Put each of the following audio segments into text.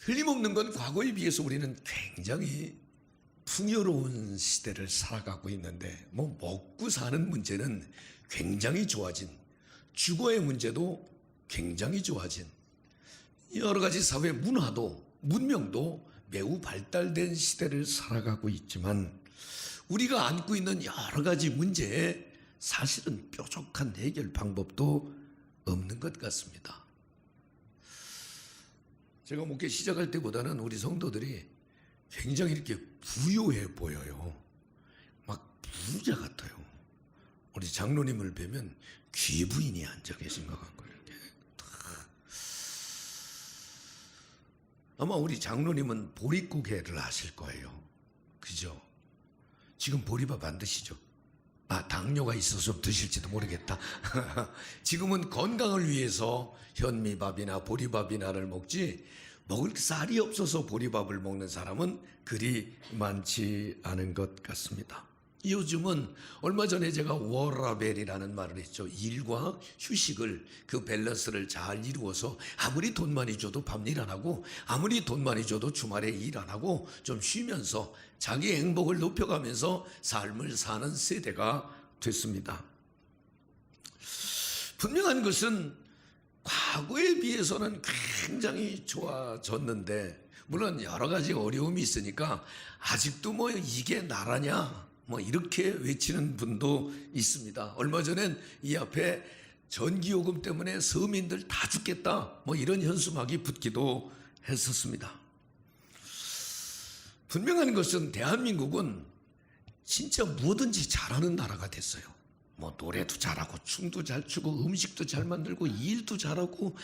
틀림없는 건 과거에 비해서 우리는 굉장히 풍요로운 시대를 살아가고 있는데, 먹고 사는 문제는 굉장히 좋아진, 주거의 문제도 굉장히 좋아진, 여러 가지 사회 문화도 문명도 매우 발달된 시대를 살아가고 있지만, 우리가 안고 있는 여러 가지 문제에 사실은 뾰족한 해결 방법도 없는 것 같습니다. 제가 목회 시작할 때보다는 우리 성도들이 굉장히 이렇게 부유해 보여요. 막 부자 같아요. 우리 장로님을 뵈면 귀부인이 앉아 계신 것 같고, 이렇게. 아마 우리 장로님은 보릿고개를 하실 거예요. 그죠? 지금 보리밥 안 드시죠? 당뇨가 있어서 드실지도 모르겠다. 지금은 건강을 위해서 현미밥이나 보리밥이나를 먹지, 먹을 쌀이 없어서 보리밥을 먹는 사람은 그리 많지 않은 것 같습니다. 요즘은 얼마 전에 제가 워라벨이라는 말을 했죠. 일과 휴식을, 그 밸런스를 잘 이루어서 아무리 돈 많이 줘도 밤일 안 하고, 아무리 돈 많이 줘도 주말에 일 안 하고 좀 쉬면서 자기 행복을 높여가면서 삶을 사는 세대가 됐습니다. 분명한 것은 과거에 비해서는 굉장히 좋아졌는데, 물론 여러 가지 어려움이 있으니까 아직도 이게 나라냐 이렇게 외치는 분도 있습니다. 얼마 전엔 이 앞에 전기요금 때문에 서민들 다 죽겠다 이런 현수막이 붙기도 했었습니다. 분명한 것은 대한민국은 진짜 뭐든지 잘하는 나라가 됐어요. 노래도 잘하고 춤도 잘 추고 음식도 잘 만들고 일도 잘하고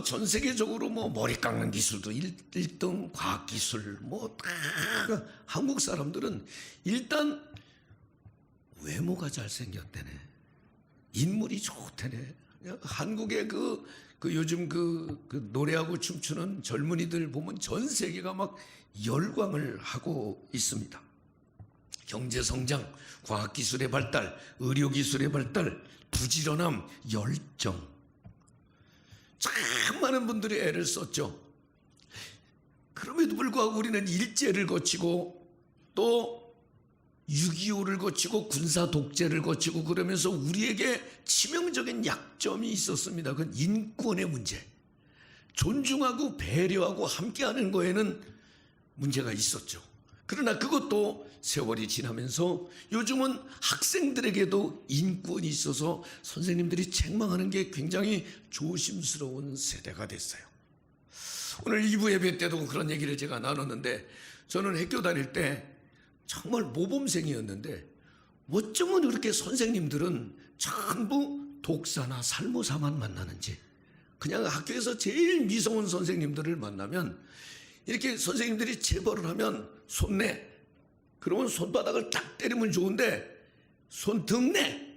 전 세계적으로 머리 깎는 기술도 1등, 과학기술 다 한국 사람들은 일단 외모가 잘생겼대네. 인물이 좋대네. 한국의 요즘 노래하고 춤추는 젊은이들 보면 전 세계가 막 열광을 하고 있습니다. 경제성장, 과학기술의 발달, 의료기술의 발달, 부지런함, 열정. 참 많은 분들이 애를 썼죠. 그럼에도 불구하고 우리는 일제를 거치고 또 6.25를 거치고 군사 독재를 거치고 그러면서 우리에게 치명적인 약점이 있었습니다. 그건 인권의 문제. 존중하고 배려하고 함께하는 거에는 문제가 있었죠. 그러나 그것도 세월이 지나면서 요즘은 학생들에게도 인권이 있어서 선생님들이 책망하는 게 굉장히 조심스러운 세대가 됐어요. 오늘 2부 예배 때도 그런 얘기를 제가 나눴는데, 저는 학교 다닐 때 정말 모범생이었는데 어쩌면 그렇게 선생님들은 전부 독사나 살모사만 만나는지, 그냥 학교에서 제일 미성원 선생님들을 만나면 이렇게 선생님들이 체벌을 하면 손내, 그러면 손바닥을 딱 때리면 좋은데 손등 내,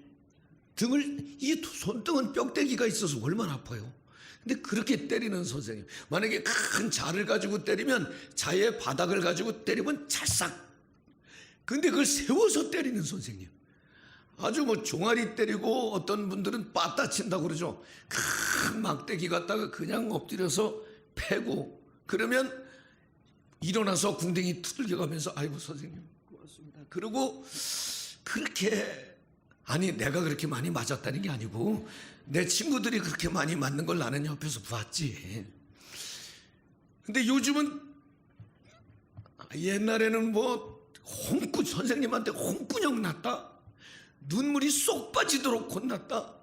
이 손등은 뼈대기가 있어서 얼마나 아파요. 근데 그렇게 때리는 선생님, 만약에 큰 자를 가지고 때리면 자의 바닥을 가지고 때리면 찰싹, 근데 그걸 세워서 때리는 선생님, 아주 종아리 때리고 어떤 분들은 빠따 친다고 그러죠. 큰 막대기 갖다가 그냥 엎드려서 패고, 그러면 일어나서 궁뎅이 두들겨 가면서 아이고 선생님 고맙습니다. 그리고 그렇게, 내가 그렇게 많이 맞았다는 게 아니고 내 친구들이 그렇게 많이 맞는 걸 나는 옆에서 봤지. 근데 요즘은, 옛날에는 선생님한테 홍군형 났다, 눈물이 쏙 빠지도록 혼났다.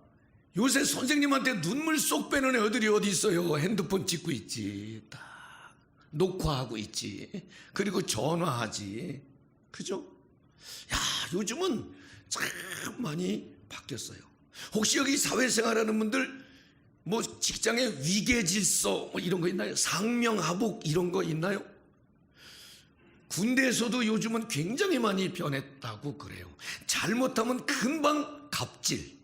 요새 선생님한테 눈물 쏙 빼는 애들이 어디 있어요. 핸드폰 찍고 있지, 다 녹화하고 있지, 그리고 전화하지. 그죠? 요즘은 참 많이 바뀌었어요. 혹시 여기 사회생활하는 분들 직장에 위계질서 이런 거 있나요? 상명하복 이런 거 있나요? 군대에서도 요즘은 굉장히 많이 변했다고 그래요. 잘못하면 금방 갑질,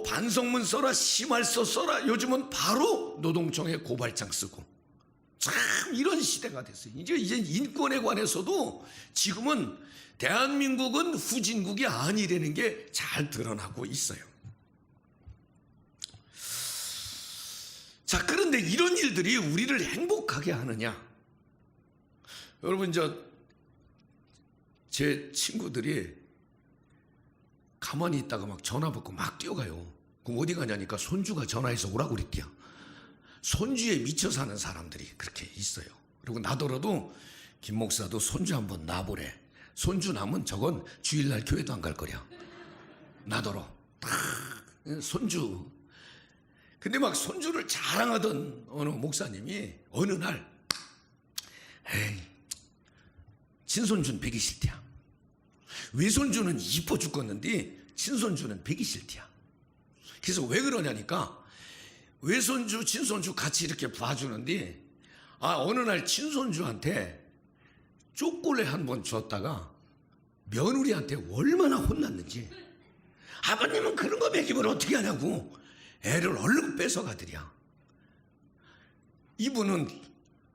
반성문 써라, 심할서 써라. 요즘은 바로 노동청에 고발장 쓰고. 참 이런 시대가 됐어요. 이제 인권에 관해서도 지금은 대한민국은 후진국이 아니라는 게 잘 드러나고 있어요. 자, 그런데 그런데 이런 일들이 우리를 행복하게 하느냐? 여러분, 제 친구들이 가만히 있다가 막 전화 받고 막 뛰어가요. 그럼 어디 가냐니까 손주가 전화해서 오라고 그랬대요. 손주에 미쳐 사는 사람들이 그렇게 있어요. 그리고 나더라도 김 목사도 손주 한번 놔보래. 손주 나면 저건 주일날 교회도 안 갈 거랴. 나더러 손주. 근데 막 손주를 자랑하던 어느 목사님이 어느 날, 에이, 친손주는 배기 싫대야. 외손주는 이뻐 죽겠는데 친손주는 배기 싫대야. 그래서 왜 그러냐니까, 외손주 친손주 같이 이렇게 봐주는데 어느 날 친손주한테 초콜릿 한 번 줬다가 며느리한테 얼마나 혼났는지, 아버님은 그런 거 먹이면 어떻게 하냐고 애를 얼른 뺏어가더랴. 이분은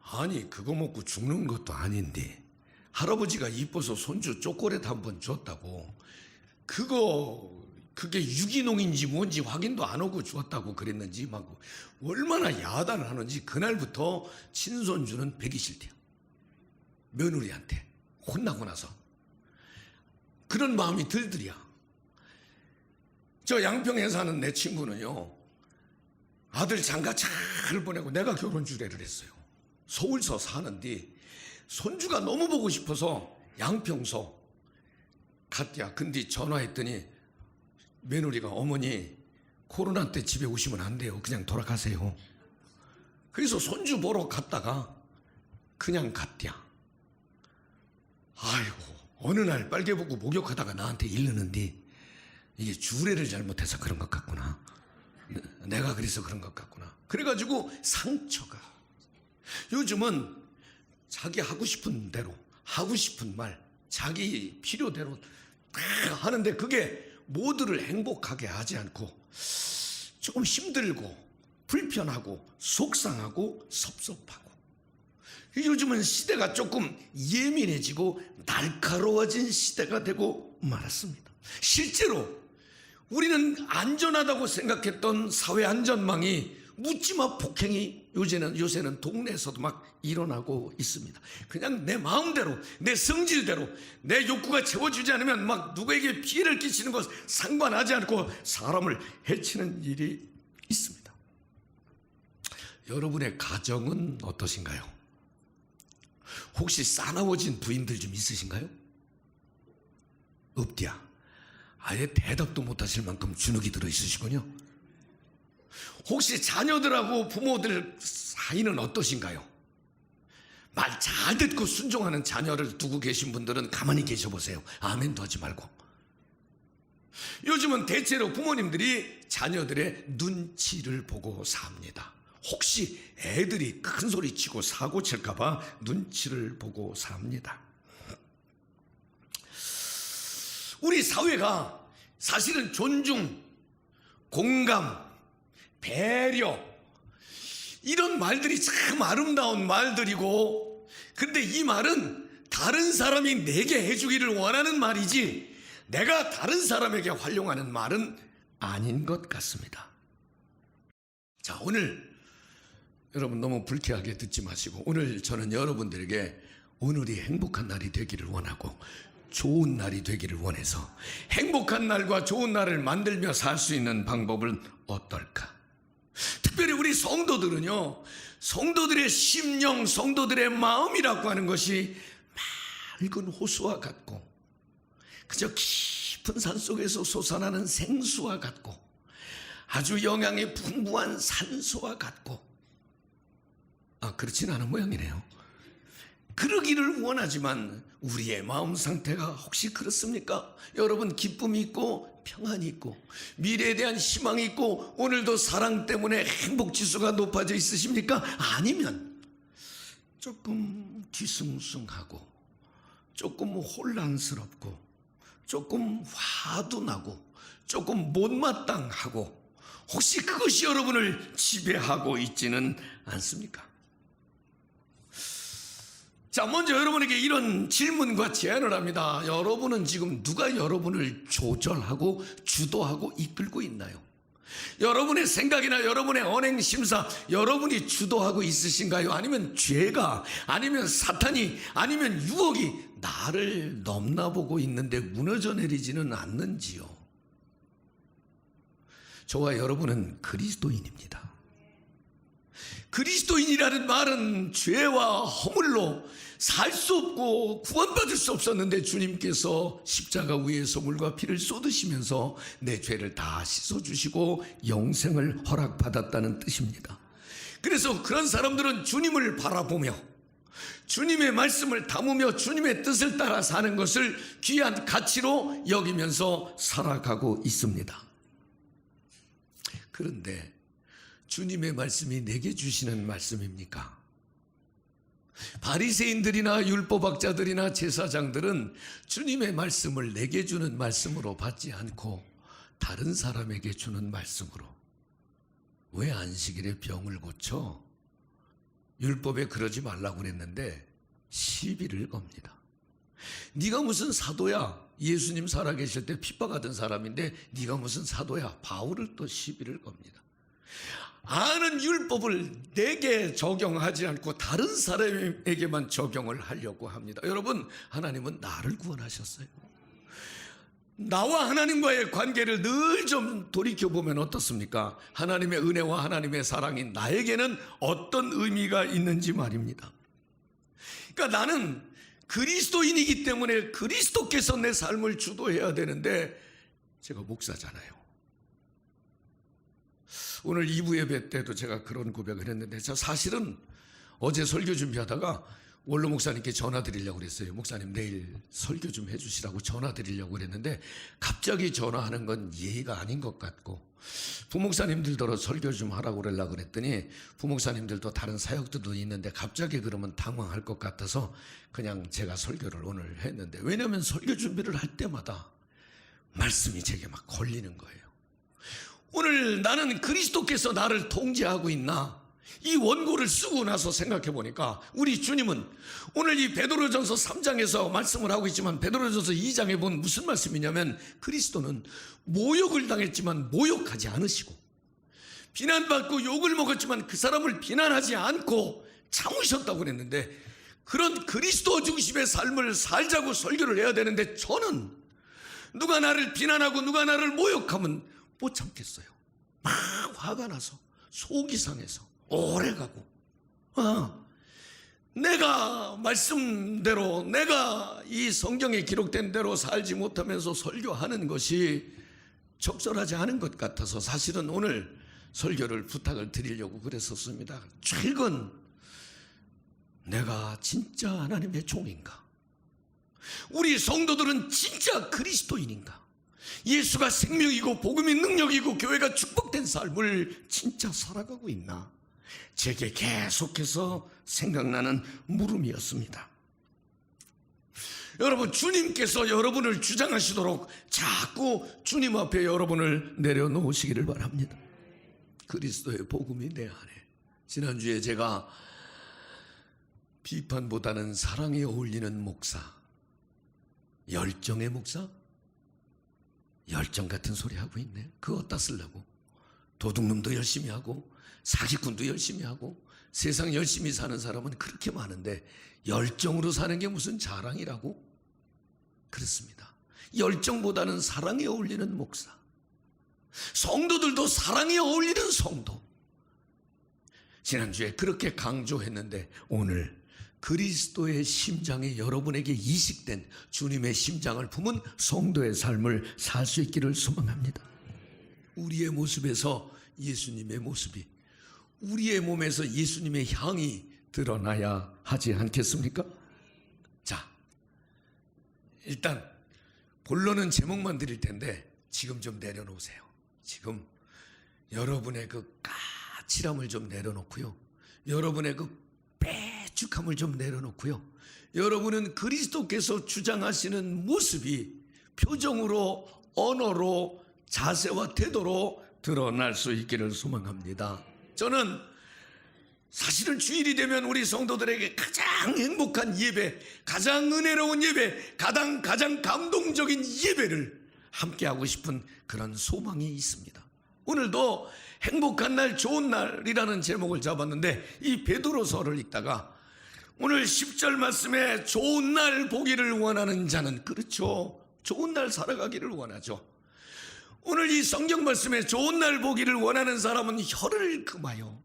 아니 그거 먹고 죽는 것도 아닌데 할아버지가 이뻐서 손주 초콜릿 한 번 줬다고 그게 유기농인지 뭔지 확인도 안 하고 주었다고 그랬는지 막 얼마나 야단을 하는지 그날부터 친손주는 배기 싫대요. 며느리한테 혼나고 나서 그런 마음이 들더랴. 저 양평에 사는 내 친구는요, 아들 장가 잘 보내고 내가 결혼 주례를 했어요. 서울서 사는데 손주가 너무 보고 싶어서 양평서 갔대야. 근데 전화했더니 며느리가, 어머니 코로나 때 집에 오시면 안 돼요. 그냥 돌아가세요. 그래서 손주 보러 갔다가 그냥 갔대야. 아이고, 어느 날 빨개보고 목욕하다가 나한테 이르는데 이게 주례를 잘못해서 그런 것 같구나. 내가 그래서 그런 것 같구나. 그래가지고 상처가. 요즘은 자기 하고 싶은 대로, 하고 싶은 말, 자기 필요대로 다 하는데 그게 모두를 행복하게 하지 않고 조금 힘들고 불편하고 속상하고 섭섭하고. 요즘은 시대가 조금 예민해지고 날카로워진 시대가 되고 말았습니다. 실제로 우리는 안전하다고 생각했던 사회 안전망이 묻지마 폭행이 요새는 동네에서도 막 일어나고 있습니다. 그냥 내 마음대로, 내 성질대로, 내 욕구가 채워지지 않으면 막 누구에게 피해를 끼치는 것 상관하지 않고 사람을 해치는 일이 있습니다. 여러분의 가정은 어떠신가요? 혹시 싸나워진 부인들 좀 있으신가요? 없디야. 아예 대답도 못하실 만큼 주눅이 들어 있으시군요. 혹시 자녀들하고 부모들 사이는 어떠신가요? 말 잘 듣고 순종하는 자녀를 두고 계신 분들은 가만히 계셔보세요. 아멘도 하지 말고. 요즘은 대체로 부모님들이 자녀들의 눈치를 보고 삽니다. 혹시 애들이 큰 소리 치고 사고 칠까봐 눈치를 보고 삽니다. 우리 사회가 사실은 존중, 공감, 배려, 이런 말들이 참 아름다운 말들이고, 근데 이 말은 다른 사람이 내게 해주기를 원하는 말이지 내가 다른 사람에게 활용하는 말은 아닌 것 같습니다. 자, 오늘 여러분 너무 불쾌하게 듣지 마시고, 오늘 저는 여러분들에게 오늘이 행복한 날이 되기를 원하고 좋은 날이 되기를 원해서 행복한 날과 좋은 날을 만들며 살 수 있는 방법은 어떨까? 특별히 우리 성도들은요, 성도들의 심령, 성도들의 마음이라고 하는 것이 맑은 호수와 같고 그저 깊은 산속에서 솟아나는 생수와 같고 아주 영양이 풍부한 산소와 같고, 그렇진 않은 모양이네요. 그러기를 원하지만 우리의 마음 상태가 혹시 그렇습니까? 여러분, 기쁨이 있고 평안이 있고 미래에 대한 희망이 있고 오늘도 사랑 때문에 행복지수가 높아져 있으십니까? 아니면 조금 뒤숭숭하고 조금 혼란스럽고 조금 화도 나고 조금 못마땅하고, 혹시 그것이 여러분을 지배하고 있지는 않습니까? 자, 먼저 여러분에게 이런 질문과 제안을 합니다. 여러분은 지금 누가 여러분을 조절하고 주도하고 이끌고 있나요? 여러분의 생각이나 여러분의 언행 심사 여러분이 주도하고 있으신가요? 아니면 죄가, 아니면 사탄이, 아니면 유혹이 나를 넘나보고 있는데 무너져 내리지는 않는지요? 저와 여러분은 그리스도인입니다. 그리스도인이라는 말은 죄와 허물로 살 수 없고 구원받을 수 없었는데 주님께서 십자가 위에서 물과 피를 쏟으시면서 내 죄를 다 씻어주시고 영생을 허락받았다는 뜻입니다. 그래서 그런 사람들은 주님을 바라보며 주님의 말씀을 담으며 주님의 뜻을 따라 사는 것을 귀한 가치로 여기면서 살아가고 있습니다. 그런데 주님의 말씀이 내게 주시는 말씀입니까? 바리새인들이나 율법학자들이나 제사장들은 주님의 말씀을 내게 주는 말씀으로 받지 않고 다른 사람에게 주는 말씀으로, 왜 안식일에 병을 고쳐? 율법에 그러지 말라고 그랬는데 시비를 겁니다. 네가 무슨 사도야? 예수님 살아계실 때 핍박하던 사람인데 네가 무슨 사도야? 바울을 또 시비를 겁니다. 아는 율법을 내게 적용하지 않고 다른 사람에게만 적용을 하려고 합니다. 여러분, 하나님은 나를 구원하셨어요. 나와 하나님과의 관계를 늘 좀 돌이켜보면 어떻습니까? 하나님의 은혜와 하나님의 사랑이 나에게는 어떤 의미가 있는지 말입니다. 그러니까 나는 그리스도인이기 때문에 그리스도께서 내 삶을 주도해야 되는데, 제가 목사잖아요. 오늘 2부 예배 때도 제가 그런 고백을 했는데, 저 사실은 어제 설교 준비하다가 원로 목사님께 전화 드리려고 그랬어요. 목사님 내일 설교 좀 해주시라고 전화 드리려고 그랬는데 갑자기 전화하는 건 예의가 아닌 것 같고, 부목사님들도 설교 좀 하라고 그러려고 그랬더니 부목사님들도 다른 사역들도 있는데 갑자기 그러면 당황할 것 같아서 그냥 제가 설교를 오늘 했는데, 왜냐하면 설교 준비를 할 때마다 말씀이 제게 막 걸리는 거예요. 오늘 나는 그리스도께서 나를 통제하고 있나? 이 원고를 쓰고 나서 생각해 보니까 우리 주님은 오늘 이 베드로전서 3장에서 말씀을 하고 있지만 베드로전서 2장에 보면 무슨 말씀이냐면, 그리스도는 모욕을 당했지만 모욕하지 않으시고, 비난받고 욕을 먹었지만 그 사람을 비난하지 않고 참으셨다고 그랬는데, 그런 그리스도 중심의 삶을 살자고 설교를 해야 되는데, 저는 누가 나를 비난하고 누가 나를 모욕하면 못 참겠어요. 막 화가 나서 속이 상해서 오래가고, 내가 말씀대로, 내가 이 성경에 기록된 대로 살지 못하면서 설교하는 것이 적절하지 않은 것 같아서 사실은 오늘 설교를 부탁을 드리려고 그랬었습니다. 최근 내가 진짜 하나님의 종인가? 우리 성도들은 진짜 그리스도인인가? 예수가 생명이고 복음이 능력이고 교회가 축복된 삶을 진짜 살아가고 있나? 제게 계속해서 생각나는 물음이었습니다. 여러분, 주님께서 여러분을 주장하시도록 자꾸 주님 앞에 여러분을 내려놓으시기를 바랍니다. 그리스도의 복음이 내 안에. 지난주에 제가 비판보다는 사랑에 어울리는 목사, 열정의 목사? 열정 같은 소리 하고 있네. 그거 어디다 쓰려고? 도둑놈도 열심히 하고 사기꾼도 열심히 하고 세상 열심히 사는 사람은 그렇게 많은데 열정으로 사는 게 무슨 자랑이라고? 그렇습니다. 열정보다는 사랑에 어울리는 목사, 성도들도 사랑에 어울리는 성도. 지난주에 그렇게 강조했는데 오늘 그리스도의 심장에 여러분에게 이식된 주님의 심장을 품은 성도의 삶을 살 수 있기를 소망합니다. 우리의 모습에서 예수님의 모습이, 우리의 몸에서 예수님의 향이 드러나야 하지 않겠습니까? 자, 일단 본론은 제목만 드릴 텐데 지금 좀 내려놓으세요. 지금 여러분의 그 까칠함을 좀 내려놓고요, 여러분의 그 빼죽함을 좀 내려놓고요, 여러분은 그리스도께서 주장하시는 모습이 표정으로, 언어로, 자세와 태도로 드러날 수 있기를 소망합니다. 저는 사실은 주일이 되면 우리 성도들에게 가장 행복한 예배, 가장 은혜로운 예배, 가장 감동적인 예배를 함께하고 싶은 그런 소망이 있습니다. 오늘도 행복한 날, 좋은 날이라는 제목을 잡았는데 이 베드로서를 읽다가 오늘 10절 말씀에 좋은 날 보기를 원하는 자는, 그렇죠, 좋은 날 살아가기를 원하죠. 오늘 이 성경 말씀에 좋은 날 보기를 원하는 사람은 혀를 금하여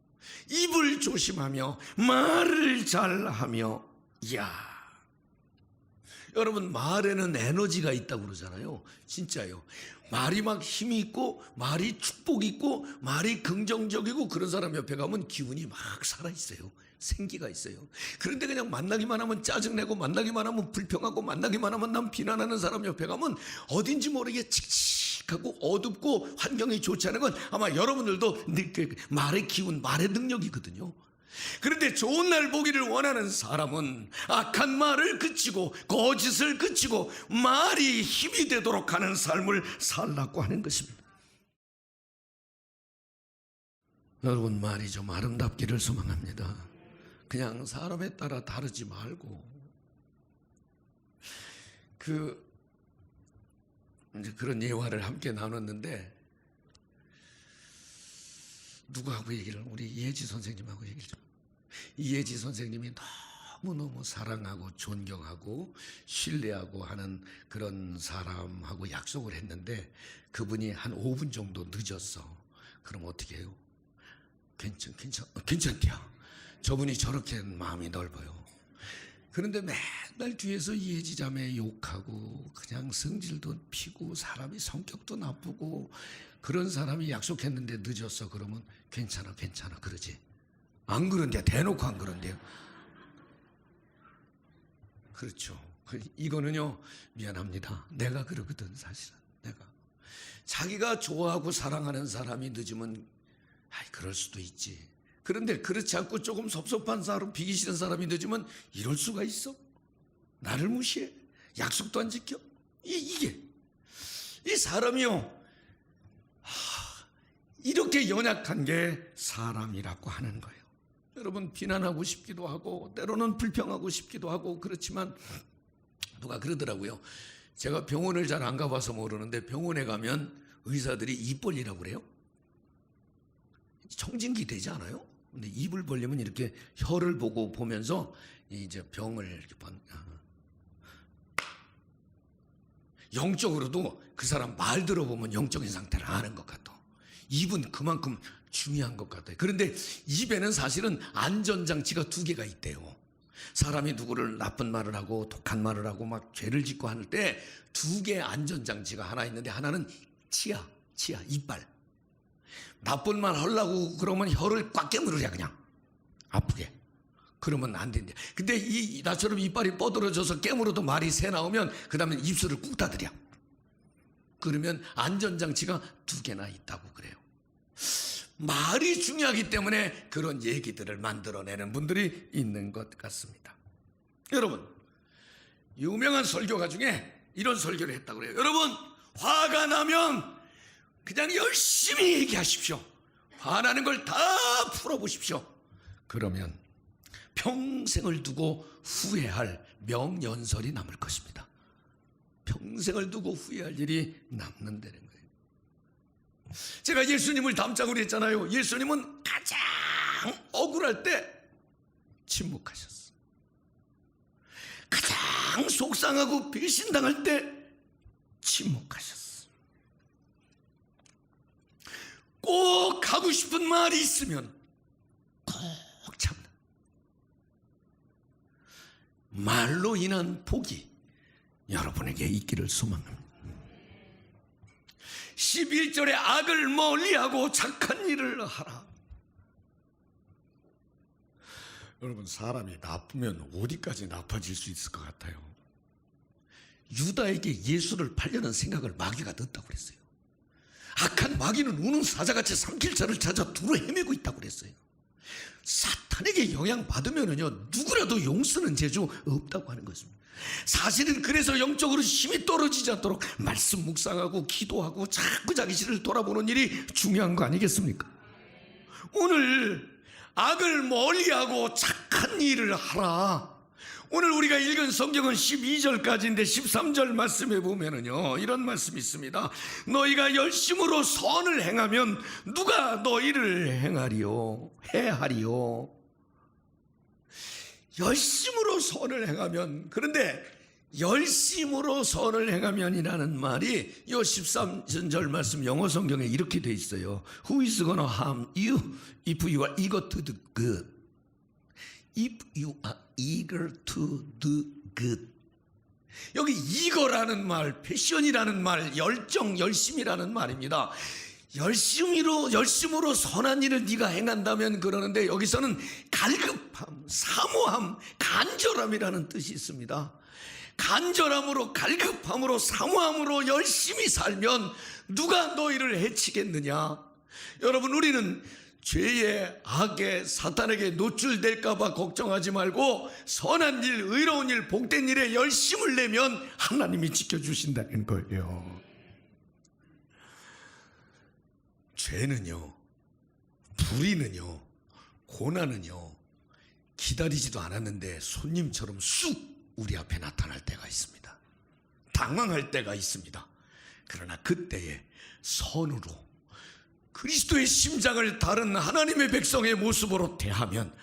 입을 조심하며 말을 잘하며. 이야, 여러분, 말에는 에너지가 있다고 그러잖아요. 진짜요. 말이 막 힘이 있고 말이 축복이 있고 말이 긍정적이고 그런 사람 옆에 가면 기운이 막 살아있어요. 생기가 있어요. 그런데 그냥 만나기만 하면 짜증내고 만나기만 하면 불평하고 만나기만 하면 남 비난하는 사람 옆에 가면 어딘지 모르게 칙칙하고 어둡고 환경이 좋지 않은 건 아마 여러분들도 말의 기운, 말의 능력이거든요. 그런데 좋은 날 보기를 원하는 사람은 악한 말을 그치고 거짓을 그치고 말이 힘이 되도록 하는 삶을 살라고 하는 것입니다. 여러분, 말이 좀 아름답기를 소망합니다. 그냥 사람에 따라 다르지 말고 이제 그런 예화를 함께 나눴는데 누구하고 얘기를, 우리 이혜지 선생님하고 얘기를 좀. 이혜지 선생님이 너무너무 사랑하고 존경하고 신뢰하고 하는 그런 사람하고 약속을 했는데 그분이 한 5분 정도 늦었어. 그럼 어떻게 해요? 괜찮대요. 저분이 저렇게 마음이 넓어요. 그런데 맨날 뒤에서 이혜지 자매 욕하고 그냥 성질도 피고 사람이 성격도 나쁘고 그런 사람이 약속했는데 늦었어. 그러면 괜찮아 그러지. 안 그런데, 대놓고 안 그런데요. 그렇죠. 이거는요, 미안합니다. 내가 그러거든. 사실은 내가 자기가 좋아하고 사랑하는 사람이 늦으면 그럴 수도 있지. 그런데 그렇지 않고 조금 섭섭한 사람, 비기 싫은 사람이 늦으면 이럴 수가 있어? 나를 무시해? 약속도 안 지켜? 이게 이 사람이요, 이렇게 연약한 게 사람이라고 하는 거예요. 여러분, 비난하고 싶기도 하고 때로는 불평하고 싶기도 하고 그렇지만 누가 그러더라고요. 제가 병원을 잘 안 가봐서 모르는데 병원에 가면 의사들이 입 벌리라고 그래요. 청진기 되지 않아요? 근데 입을 벌리면 이렇게 혀를 보면서 이제 병을 이렇게 영적으로도 그 사람 말 들어보면 영적인 상태를 아는 것 같아. 입은 그만큼 중요한 것 같아요. 그런데 입에는 사실은 안전장치가 2개가 있대요. 사람이 누구를 나쁜 말을 하고 독한 말을 하고 막 죄를 짓고 할 때 2개의 안전장치가 하나 있는데 하나는 치아, 이빨. 나쁜 말 하려고 그러면 혀를 꽉 깨물으랴, 그냥 아프게. 그러면 안 된대. 근데 나처럼 이빨이 뻗어져서 깨물어도 말이 새 나오면 그 다음에 입술을 꾹 닫으랴. 그러면 안전장치가 2개나 있다고 그래요. 말이 중요하기 때문에 그런 얘기들을 만들어내는 분들이 있는 것 같습니다. 여러분, 유명한 설교가 중에 이런 설교를 했다고 그래요. 여러분, 화가 나면 그냥 열심히 얘기하십시오. 화나는 걸 다 풀어보십시오. 그러면 평생을 두고 후회할 명연설이 남을 것입니다. 평생을 두고 후회할 일이 남는다는 거예요. 제가 예수님을 닮자고 그랬잖아요. 예수님은 가장 억울할 때 침묵하셨어. 가장 속상하고 배신당할 때 침묵하셨어. 꼭 하고 싶은 말이 있으면 꼭 참는, 말로 인한 복이 여러분에게 있기를 소망합니다. 11절에 악을 멀리하고 착한 일을 하라. 여러분, 사람이 나쁘면 어디까지 나빠질 수 있을 것 같아요? 유다에게 예수를 팔려는 생각을 마귀가 넣었다고 그랬어요. 악한 마귀는 우는 사자같이 삼킬 자를 찾아 두루 헤매고 있다고 그랬어요. 사탄에게 영향받으면은요, 누구라도 용쓰는 재주 없다고 하는 것입니다. 사실은 그래서 영적으로 힘이 떨어지지 않도록 말씀 묵상하고 기도하고 자꾸 자기 신을 돌아보는 일이 중요한 거 아니겠습니까? 오늘 악을 멀리하고 착한 일을 하라. 오늘 우리가 읽은 성경은 12절까지인데 13절 말씀에 보면은요, 이런 말씀이 있습니다. 너희가 열심으로 선을 행하면 누가 너희를 해하리요. 열심으로 선을 행하면, 그런데 열심으로 선을 행하면이라는 말이 이 13절 말씀 영어 성경에 이렇게 돼 있어요. Who is gonna harm you if you are eager to do good? If you are eager to do good. 여기 eager라는 말, 패션이라는 말, 열정, 열심이라는 말입니다. 열심으로 선한 일을 네가 행한다면 그러는데, 여기서는 갈급함, 사모함, 간절함이라는 뜻이 있습니다. 간절함으로, 갈급함으로, 사모함으로 열심히 살면 누가 너희를 해치겠느냐? 여러분, 우리는 죄의, 악의, 사탄에게 노출될까봐 걱정하지 말고 선한 일, 의로운 일, 복된 일에 열심을 내면 하나님이 지켜주신다는 거예요. 죄는요, 불의는요, 고난은요, 기다리지도 않았는데 손님처럼 쑥 우리 앞에 나타날 때가 있습니다. 당황할 때가 있습니다. 그러나 그때에 선으로 그리스도의 심장을 다른 하나님의 백성의 모습으로 대하면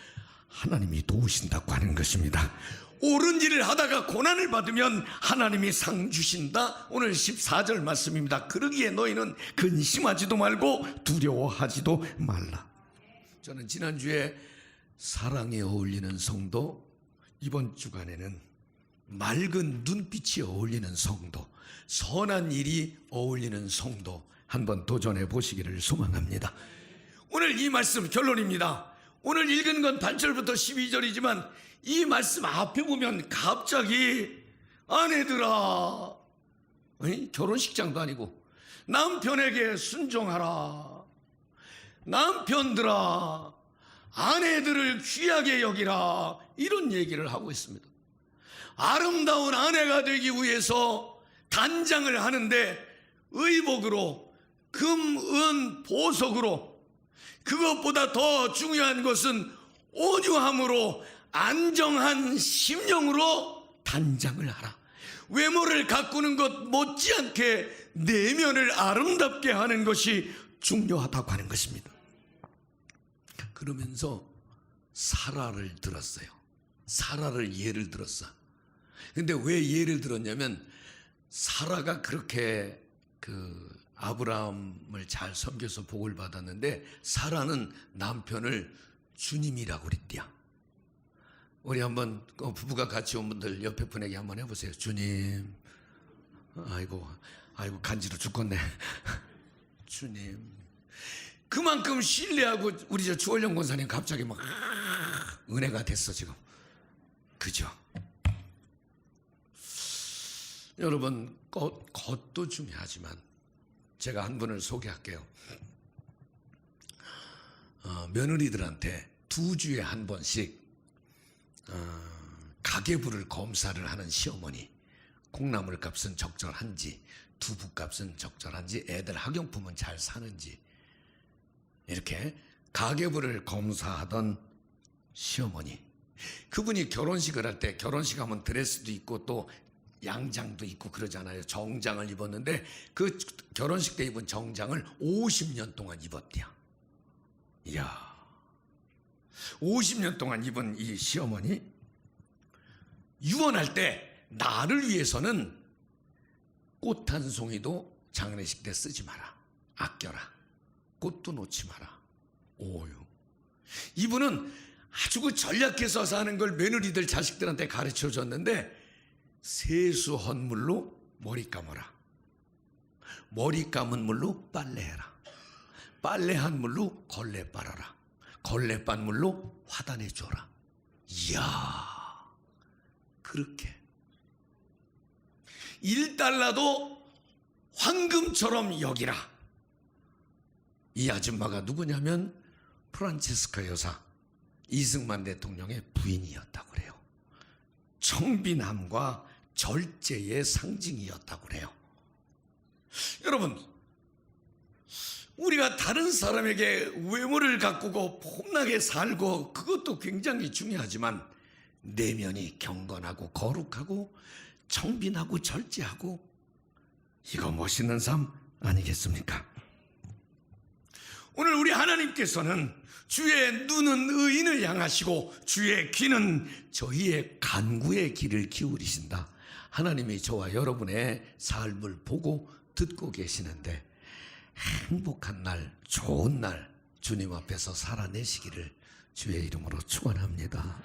하나님이 도우신다고 하는 것입니다. 옳은 일을 하다가 고난을 받으면 하나님이 상 주신다. 오늘 14절 말씀입니다. 그러기에 너희는 근심하지도 말고 두려워하지도 말라. 저는 지난주에 사랑에 어울리는 성도, 이번 주간에는 맑은 눈빛이 어울리는 성도, 선한 일이 어울리는 성도 한번 도전해 보시기를 소망합니다. 오늘 이 말씀 결론입니다. 오늘 읽은 건 8절부터 12절이지만 이 말씀 앞에 보면 갑자기 아내들아, 결혼식장도 아니고 남편에게 순종하라, 남편들아 아내들을 귀하게 여기라, 이런 얘기를 하고 있습니다. 아름다운 아내가 되기 위해서 단장을 하는데 의복으로, 금, 은, 보석으로, 그것보다 더 중요한 것은 온유함으로, 안정한 심령으로 단장을 하라. 외모를 가꾸는 것 못지않게 내면을 아름답게 하는 것이 중요하다고 하는 것입니다. 그러면서 사라를 들었어요. 사라를 예를 들었어. 근데 왜 예를 들었냐면, 사라가 그렇게 아브라함을 잘 섬겨서 복을 받았는데 사라는 남편을 주님이라고 그랬대요. 우리 한번 부부가 같이 온 분들 옆에 분에게 한번 해보세요. 주님. 아이고 간지러 죽겠네. 주님. 그만큼 신뢰하고 우리 저 주월영 권사님 갑자기 막 은혜가 됐어 지금. 그죠? 여러분, 겉도 중요하지만 제가 한 분을 소개할게요. 며느리들한테 2주에 한 번씩 가계부를 검사를 하는 시어머니, 콩나물 값은 적절한지, 두부 값은 적절한지, 애들 학용품은 잘 사는지, 이렇게 가계부를 검사하던 시어머니, 그분이 결혼식을 할 때, 결혼식 하면 드레스도 있고 또 양장도 있고 그러잖아요. 정장을 입었는데 그 결혼식 때 입은 정장을 50년 동안 입었대요. 이야, 50년 동안 입은 이 시어머니, 유언할 때 나를 위해서는 꽃 한 송이도 장례식 때 쓰지 마라, 아껴라, 꽃도 놓지 마라. 오유. 이분은 아주 그 전략해서 사는 걸 며느리들 자식들한테 가르쳐 줬는데, 세수 헌물로 머리 감아라, 머리 감은 물로 빨래해라, 빨래한 물로 걸레 빨아라, 걸레 빤 물로 화단해 줘라. 이야, 그렇게 1달러도 황금처럼 여기라. 이 아줌마가 누구냐면 프란체스카 여사, 이승만 대통령의 부인이었다고 그래요. 청빈함과 절제의 상징이었다고 그래요. 여러분, 우리가 다른 사람에게 외모를 가꾸고 폼나게 살고 그것도 굉장히 중요하지만, 내면이 경건하고 거룩하고 청빈하고 절제하고, 이거 멋있는 삶 아니겠습니까? 오늘 우리 하나님께서는 주의 눈은 의인을 향하시고 주의 귀는 저희의 간구의 귀를 기울이신다. 하나님이 저와 여러분의 삶을 보고 듣고 계시는데 행복한 날, 좋은 날 주님 앞에서 살아내시기를 주의 이름으로 축원합니다.